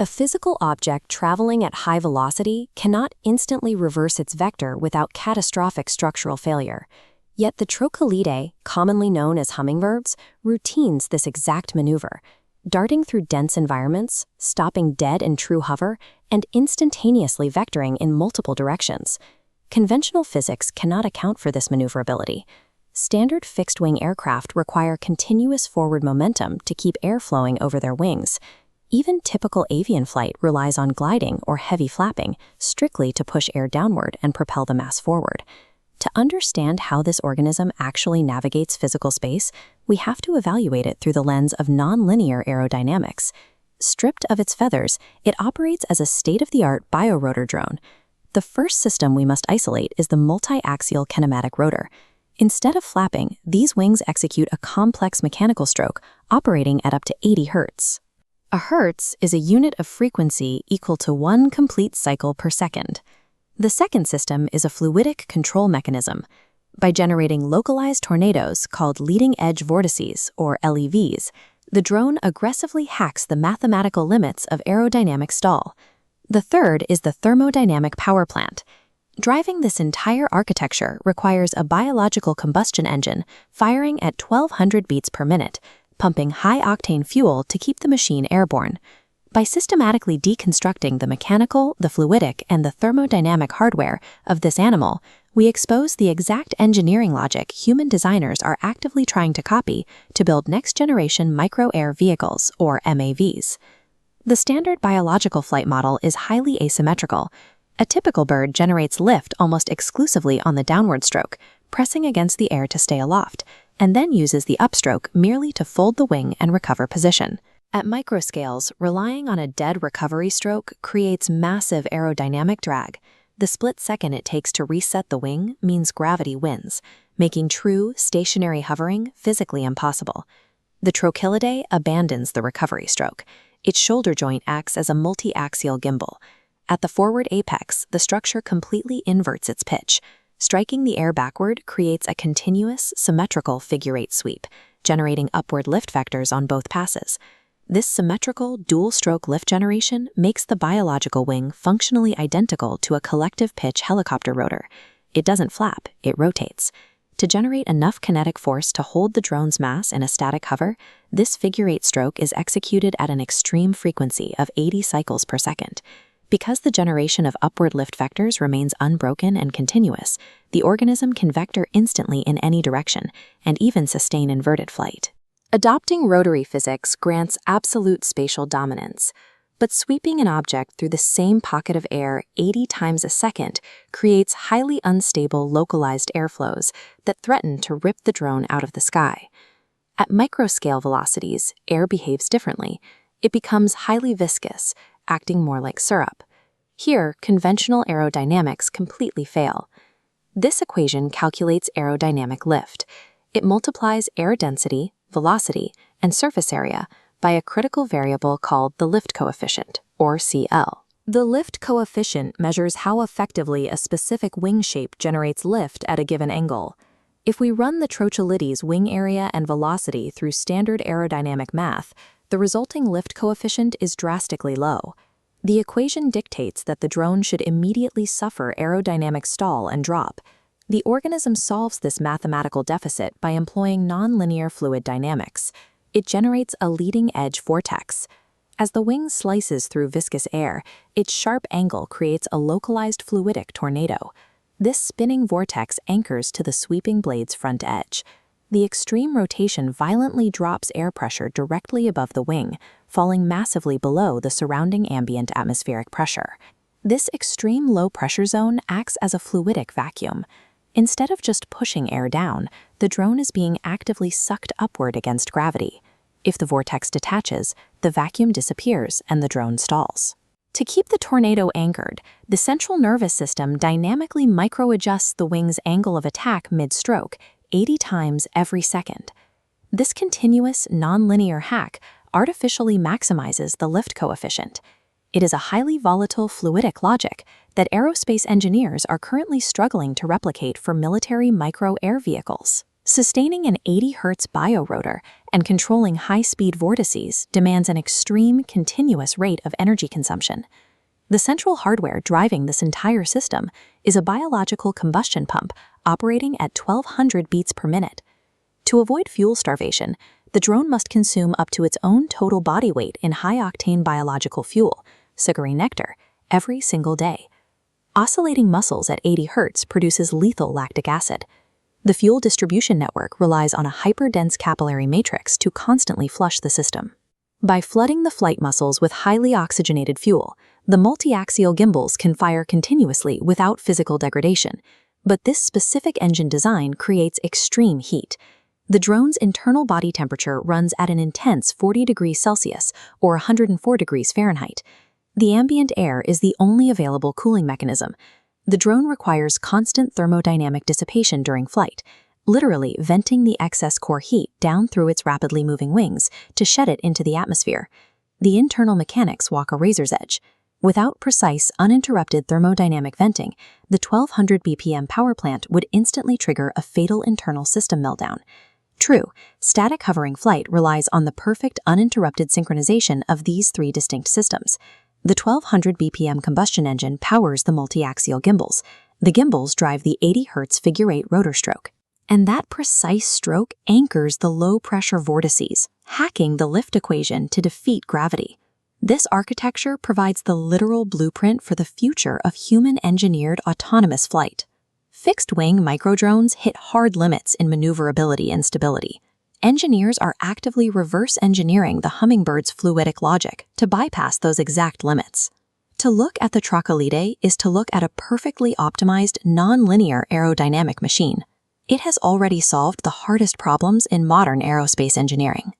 A physical object traveling at high velocity cannot instantly reverse its vector without catastrophic structural failure. Yet the Trochilidae, commonly known as hummingbirds, routines this exact maneuver, darting through dense environments, stopping dead in true hover, and instantaneously vectoring in multiple directions. Conventional physics cannot account for this maneuverability. Standard fixed-wing aircraft require continuous forward momentum to keep air flowing over their wings. Even typical avian flight relies on gliding or heavy flapping strictly to push air downward and propel the mass forward. To understand how this organism actually navigates physical space, we have to evaluate it through the lens of nonlinear aerodynamics. Stripped of its feathers, it operates as a state-of-the-art Bio-Rotor drone. The first system we must isolate is the multi-axial kinematic rotor. Instead of flapping, these wings execute a complex mechanical stroke operating at up to 80 Hz. A Hertz is a unit of frequency equal to 1 complete cycle per second. The second system is a fluidic control mechanism. By generating localized tornadoes called Leading-Edge Vortices, or LEVs, the drone aggressively hacks the mathematical limits of aerodynamic stall. The third is the thermodynamic power plant. Driving this entire architecture requires a biological combustion engine firing at 1,200 beats per minute, pumping high-octane fuel to keep the machine airborne. By systematically deconstructing the mechanical, the fluidic, and the thermodynamic hardware of this animal, we expose the exact engineering logic human designers are actively trying to copy to build next-generation micro-air vehicles, or MAVs. The standard biological flight model is highly asymmetrical. A typical bird generates lift almost exclusively on the downward stroke, pressing against the air to stay aloft, and then uses the upstroke merely to fold the wing and recover position. At microscales, relying on a dead recovery stroke creates massive aerodynamic drag. The split second it takes to reset the wing means gravity wins, making true, stationary hovering physically impossible. The Trochilidae abandons the recovery stroke. Its shoulder joint acts as a multi-axial gimbal. At the forward apex, the structure completely inverts its pitch. Striking the air backward creates a continuous, symmetrical figure-8 sweep, generating upward lift vectors on both passes. This symmetrical, dual-stroke lift generation makes the biological wing functionally identical to a collective-pitch helicopter rotor. It doesn't flap, it rotates. To generate enough kinetic force to hold the drone's mass in a static hover, this figure-8 stroke is executed at an extreme frequency of 80 cycles per second. Because the generation of upward lift vectors remains unbroken and continuous, the organism can vector instantly in any direction and even sustain inverted flight. Adopting rotary physics grants absolute spatial dominance, but sweeping an object through the same pocket of air 80 times a second creates highly unstable localized airflows that threaten to rip the drone out of the sky. At microscale velocities, air behaves differently. It becomes highly viscous, acting more like syrup. Here, conventional aerodynamics completely fail. This equation calculates aerodynamic lift. It multiplies air density, velocity, and surface area by a critical variable called the lift coefficient, or CL. The lift coefficient measures how effectively a specific wing shape generates lift at a given angle. If we run the Trochilidae's wing area and velocity through standard aerodynamic math, the resulting lift coefficient is drastically low. The equation dictates that the drone should immediately suffer aerodynamic stall and drop. The organism solves this mathematical deficit by employing nonlinear fluid dynamics. It generates a leading-edge vortex. As the wing slices through viscous air, its sharp angle creates a localized fluidic tornado. This spinning vortex anchors to the sweeping blade's front edge. The extreme rotation violently drops air pressure directly above the wing, falling massively below the surrounding ambient atmospheric pressure. This extreme low-pressure zone acts as a fluidic vacuum. Instead of just pushing air down, the drone is being actively sucked upward against gravity. If the vortex detaches, the vacuum disappears and the drone stalls. To keep the tornado anchored, the central nervous system dynamically micro-adjusts the wing's angle of attack mid-stroke, 80 times every second. This continuous, nonlinear hack artificially maximizes the lift coefficient. It is a highly volatile fluidic logic that aerospace engineers are currently struggling to replicate for military micro-air vehicles. Sustaining an 80 Hz bio-rotor and controlling high-speed vortices demands an extreme, continuous rate of energy consumption. The central hardware driving this entire system is a biological combustion pump operating at 1,200 beats per minute. To avoid fuel starvation, the drone must consume up to its own total body weight in high-octane biological fuel, sugary nectar, every single day. Oscillating muscles at 80 Hz produces lethal lactic acid. The fuel distribution network relies on a hyperdense capillary matrix to constantly flush the system. By flooding the flight muscles with highly oxygenated fuel, the multi-axial gimbals can fire continuously without physical degradation, but this specific engine design creates extreme heat. The drone's internal body temperature runs at an intense 40 degrees Celsius or 104 degrees Fahrenheit. The ambient air is the only available cooling mechanism. The drone requires constant thermodynamic dissipation during flight, literally venting the excess core heat down through its rapidly moving wings to shed it into the atmosphere. The internal mechanics walk a razor's edge. Without precise, uninterrupted thermodynamic venting, the 1,200 BPM power plant would instantly trigger a fatal internal system meltdown. True, static hovering flight relies on the perfect, uninterrupted synchronization of these three distinct systems. The 1,200 BPM combustion engine powers the multi-axial gimbals. The gimbals drive the 80 Hz figure-8 rotor stroke. And that precise stroke anchors the low-pressure vortices, hacking the lift equation to defeat gravity. This architecture provides the literal blueprint for the future of human-engineered autonomous flight. Fixed-wing microdrones hit hard limits in maneuverability and stability. Engineers are actively reverse-engineering the Hummingbird's fluidic logic to bypass those exact limits. To look at the Trochilidae is to look at a perfectly optimized, non-linear aerodynamic machine. It has already solved the hardest problems in modern aerospace engineering.